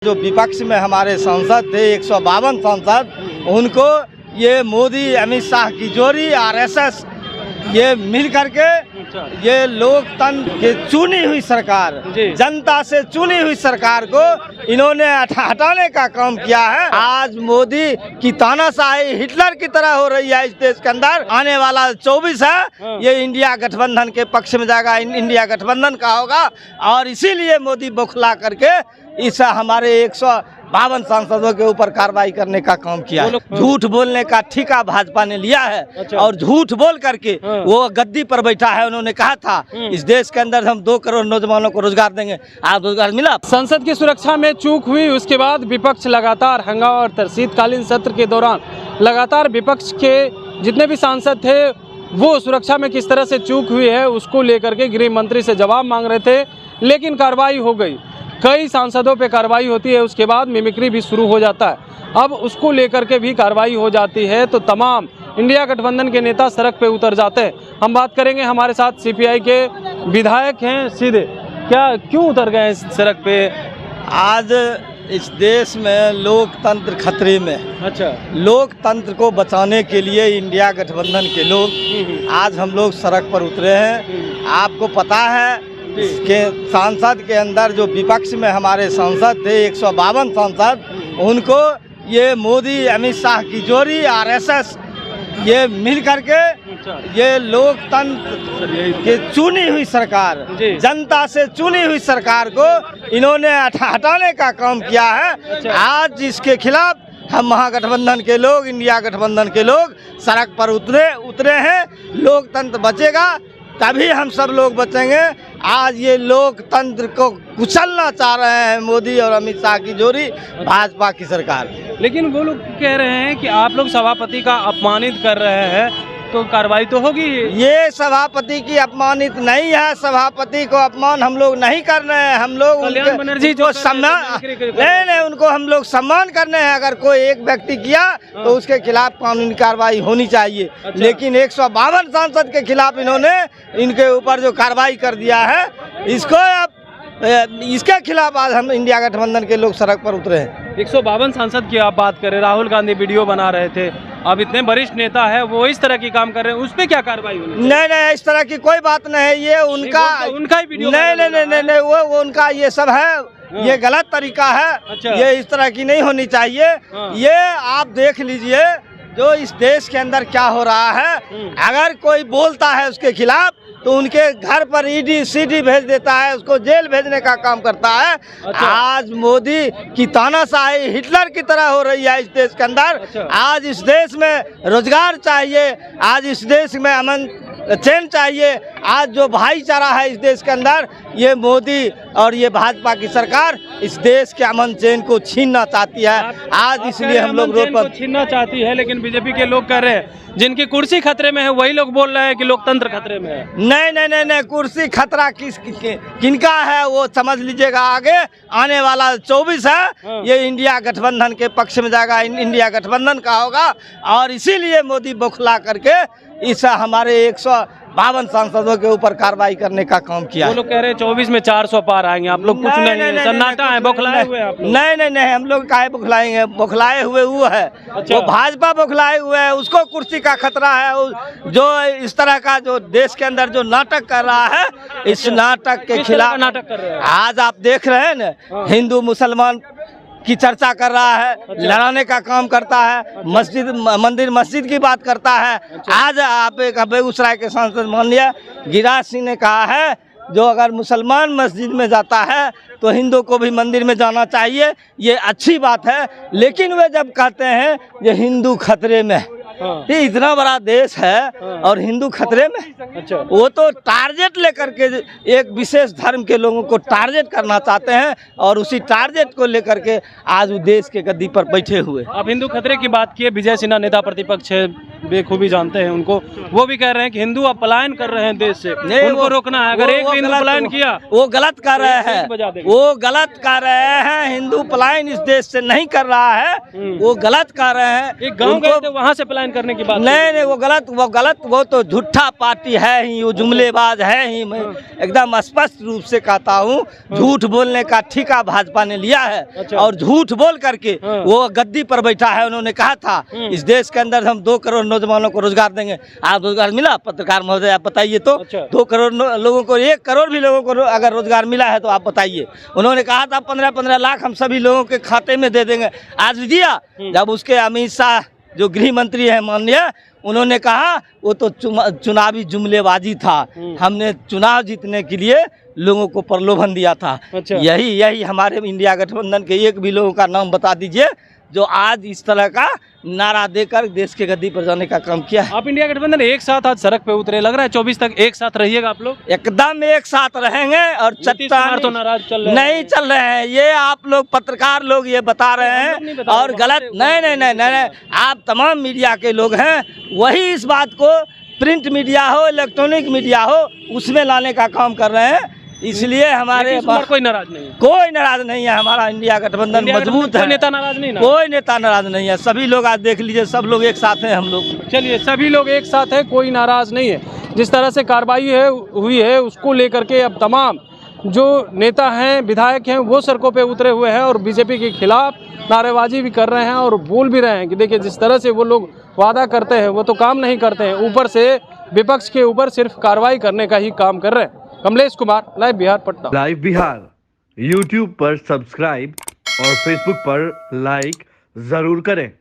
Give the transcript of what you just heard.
जो विपक्ष में हमारे सांसद थे 152 सांसद, उनको ये मोदी, अमित शाह की जोड़ी, आरएसएस ये मिल करके ये लोकतंत्र की चुनी हुई सरकार, जनता से चुनी हुई सरकार को इन्होंने हटाने का काम किया है। आज मोदी की तानाशाही हिटलर की तरह हो रही है इस देश के अंदर। आने वाला 24 है ये इंडिया गठबंधन के पक्ष में जाएगा, इंडिया गठबंधन का होगा। और इसीलिए मोदी बौखला करके इस हमारे 152 सांसदों के ऊपर कार्रवाई करने का काम किया है। झूठ बोलने का ठेका भाजपा ने लिया है और झूठ बोल करके वो गद्दी पर बैठा है। उन्होंने कहा था इस देश के अंदर हम 2 करोड़ नौजवानों को रोजगार देंगे, आज रोजगार मिला? संसद की सुरक्षा में चूक हुई, उसके बाद विपक्ष लगातार हंगामा और शीतकालीन सत्र के दौरान लगातार विपक्ष के जितने भी सांसद थे वो सुरक्षा में किस तरह से चूक हुई है उसको लेकर के गृह मंत्री से जवाब मांग रहे थे, लेकिन कार्रवाई हो गई। कई सांसदों पे कार्रवाई होती है, उसके बाद मिमिक्री भी शुरू हो जाता है। अब उसको लेकर के भी कार्रवाई हो जाती है तो तमाम इंडिया गठबंधन के नेता सड़क पे उतर जाते हैं। हम बात करेंगे, हमारे साथ सीपीआई के विधायक हैं सीधे, क्यों उतर गए सड़क पे? आज इस देश में लोकतंत्र खतरे में। अच्छा, लोकतंत्र को बचाने के लिए इंडिया गठबंधन के लोग आज हम लोग सड़क पर उतरे हैं। आपको पता है के सांसद के अंदर जो विपक्ष में हमारे सांसद थे 152 सांसद, उनको ये मोदी, अमित शाह की जोड़ी, आरएसएस ये मिल करके ये लोकतंत्र की चुनी हुई सरकार, जनता से चुनी हुई सरकार को इन्होंने हटाने का काम किया है। आज इसके खिलाफ हम महागठबंधन के लोग, इंडिया गठबंधन के लोग सड़क पर उतरे हैं। लोकतंत्र बचेगा तभी हम सब लोग बचेंगे। आज ये लोकतंत्र को कुचलना चाह रहे हैं मोदी और अमित शाह की जोड़ी, भाजपा की सरकार। लेकिन वो लोग कह रहे हैं कि आप लोग सभापति का अपमानित कर रहे हैं तो कार्रवाई तो होगी। ये सभापति की अपमानित नहीं है, सभापति को अपमान हम लोग नहीं कर रहे हैं। हम लोग उनको सम्मान नहीं, उनको हम लोग सम्मान करने हैं। अगर कोई एक व्यक्ति किया तो उसके खिलाफ कानूनी कार्रवाई होनी चाहिए। लेकिन 152 सांसद के खिलाफ इन्होंने इनके ऊपर जो कार्रवाई कर दिया है, इसको अब इसके खिलाफ आज हम इंडिया गठबंधन के लोग सड़क पर उतरे हैं। 152 सांसद की आप बात करें, राहुल गांधी वीडियो बना रहे थे, अब इतने वरिष्ठ नेता है वो इस तरह की काम कर रहे हैं, उस पे क्या कार्रवाई होनी? नहीं, इस तरह की कोई बात नहीं है। ये उनका ही वीडियो नहीं, वो उनका ये सब है, ये गलत तरीका है। अच्छा। ये इस तरह की नहीं होनी चाहिए। ये आप देख लीजिए जो इस देश के अंदर क्या हो रहा है। अगर कोई बोलता है उसके खिलाफ तो उनके घर पर ईडी सीडी भेज देता है, उसको जेल भेजने का काम करता है। अच्छा। आज मोदी की तानाशाही हिटलर की तरह हो रही है इस देश के अंदर। अच्छा। आज इस देश में रोजगार चाहिए, आज इस देश में अमन चैन चाहिए। आज जो भाईचारा है इस देश के अंदर, ये मोदी और ये भाजपा की सरकार इस देश के अमन चैन को छीनना चाहती है। आज इसलिए हम लोग रोड पर छीनना चाहती है, लेकिन बीजेपी के लोग कह रहे हैं जिनकी कुर्सी खतरे में है वही लोग बोल रहे हैं कि लोकतंत्र खतरे में है। नहीं, कुर्सी खतरा किनका है वो समझ लीजिएगा। आगे आने वाला 24 है ये इंडिया गठबंधन के पक्ष में जाएगा, इंडिया गठबंधन का होगा। और इसीलिए मोदी बौखला करके इस हमारे 152 सांसदों के ऊपर कार्रवाई करने का काम किया। वो लोग कह रहे हैं 24 में 400 पार आएंगे, आप लोग कुछ नहीं, सन्नाटा है, बौखलाए हुए आप लोग। नहीं, हम लोग काहे बौखलाएंगे? बौखलाए हुए वो है। अच्छा। वो भाजपा बौखलाए हुए है, उसको कुर्सी का खतरा है। जो इस तरह का जो देश के अंदर जो नाटक कर रहा है, इस नाटक के खिलाफ नाटक कर रहे हैं। आज आप देख रहे हैं ना, हिंदू मुसलमान की चर्चा कर रहा है। अच्छा। लड़ाने का काम करता है। अच्छा। मंदिर मस्जिद की बात करता है। अच्छा। आज आप एक बेगूसराय के सांसद माननीय गिरिराज सिंह ने कहा है जो अगर मुसलमान मस्जिद में जाता है तो हिंदू को भी मंदिर में जाना चाहिए, ये अच्छी बात है। लेकिन वे जब कहते हैं ये हिंदू खतरे में, ये इतना बड़ा देश है और हिंदू खतरे में। अच्छा। वो तो टारगेट लेकर के एक विशेष धर्म के लोगों को टारगेट करना चाहते हैं और उसी टारगेट को लेकर के आज वो देश के गद्दी पर बैठे हुए। आप हिंदू खतरे की बात किए, विजय सिन्हा नेता प्रतिपक्ष है, बेखूबी जानते हैं उनको, वो भी कह रहे हैं कि हिंदू अब पलायन कर रहे हैं देश से, उनको रोकना है। अगर एक हिंदू पलायन किया वो गलत कर रहे हैं, वो गलत कर रहे हैं। हिंदू पलायन इस देश से नहीं कर रहा है, वो गलत कर रहे हैं। एक गाँव गए थे वहाँ से पलायन गठबंधन करने की बात? नहीं नहीं, वो गलत, वो तो झूठा पार्टी है ही, वो जुमलेबाज है ही। मैं एकदम स्पष्ट रूप से कहता हूँ, झूठ बोलने का ठेका भाजपा ने लिया है। अच्छा। और झूठ बोल करके वो गद्दी पर बैठा है। उन्होंने कहा था इस देश के अंदर हम 2 करोड़ नौजवानों को रोजगार देंगे। आप रोजगार मिला? पत्रकार महोदय आप बताइए तो। अच्छा। 2 करोड़ लोगों को, 1 करोड़ भी लोगों को अगर रोजगार मिला है तो आप बताइए। उन्होंने कहा था 15-15 लाख हम सभी लोगों के खाते में दे देंगे। आज दिया? जब उसके अमित शाह जो गृह मंत्री है माननीय, उन्होंने कहा वो तो चुनावी जुमलेबाजी था। हमने चुनाव जीतने के लिए लोगों को प्रलोभन दिया था। अच्छा। यही हमारे इंडिया गठबंधन के एक भी लोगों का नाम बता दीजिए जो आज इस तरह का नारा देकर देश के गद्दी पर जाने का काम किया है। आप इंडिया गठबंधन एक साथ आज सड़क पे उतरे, लग रहा है 24 तक एक साथ रहिएगा आप लोग? एकदम एक साथ रहेंगे। और चट्टान तो नाराज चल रहे नहीं चल रहे हैं, ये आप लोग पत्रकार लोग ये बता रहे हैं और गलत। नहीं, आप तमाम मीडिया के लोग हैं, वही इस बात को प्रिंट मीडिया हो, इलेक्ट्रॉनिक मीडिया हो, उसमें लाने का काम कर रहे हैं। इसलिए हमारे कोई नाराज नहीं है? कोई नाराज नहीं है। हमारा इंडिया गठबंधन मजबूत है। कोई नेता नाराज नहीं ना? कोई नेता नाराज नहीं है। सभी लोग आज देख लीजिए, सब लोग एक साथ हैं। हम लोग चलिए, सभी लोग एक साथ है, कोई नाराज नहीं है। जिस तरह से कार्रवाई हुई है उसको लेकर के अब तमाम जो नेता हैं, विधायक हैं, वो सड़कों पे उतरे हुए हैं और बीजेपी के खिलाफ नारेबाजी भी कर रहे हैं और बोल भी रहे हैं कि देखिए जिस तरह से वो लोग वादा करते हैं वो तो काम नहीं करते हैं, ऊपर से विपक्ष के ऊपर सिर्फ कार्रवाई करने का ही काम कर रहे हैं। Kamlesh Kumar, live Bihar, Patna. Live Bihar YouTube पर सब्सक्राइब और फेसबुक पर लाइक जरूर करें।